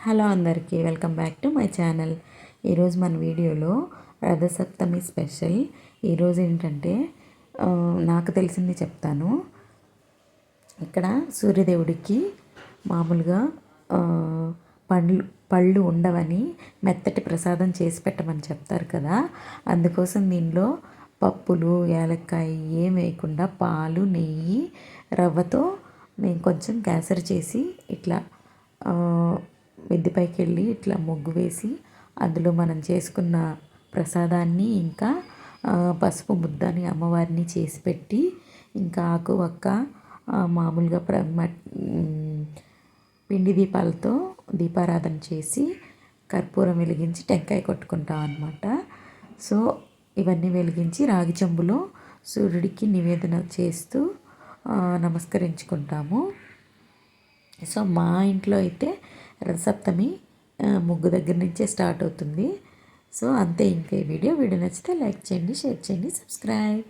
Hello అందరికీ welcome back to my channel. ఈరోజు మన వీడియోలో రథసప్తమి స్పెషల్. ఈరోజు ఏంటంటే నాకు తెలిసింది చెప్తాను. ఇక్కడ సూర్యదేవుడికి మామూలుగా పళ్ళు ఉండవని మెత్తటి ప్రసాదం చేసి పెట్టమని చెప్తారు కదా. అందుకోసం దీనిలో పప్పులు యాలక్కాయ ఏం వేయకుండా పాలు నెయ్యి రవ్వతో నేను కొంచెం కేసరి చేసి ఇట్లా మిద్దెపైకి వెళ్ళి ఇట్లా ముగ్గు వేసి అందులో మనం చేసుకున్న ప్రసాదాన్ని ఇంకా పసుపు ముద్దని అమ్మవారిని చేసి పెట్టి ఇంకా ఆకు వక్క మామూలుగా పిండి దీపాలతో దీపారాధన చేసి కర్పూరం వెలిగించి టెంకాయ కొట్టుకుంటాం అన్నమాట. సో ఇవన్నీ వెలిగించి రాగి చెంబులో సూర్యుడికి నివేదన చేస్తూ నమస్కరించుకుంటాము. సో మా ఇంట్లో అయితే రథసప్తమి ముగ్గు దగ్గర నుంచే స్టార్ట్ అవుతుంది. సో అంతే. ఇంకా ఈ వీడియో నచ్చితే లైక్ చేయండి, షేర్ చేయండి, సబ్స్క్రైబ్.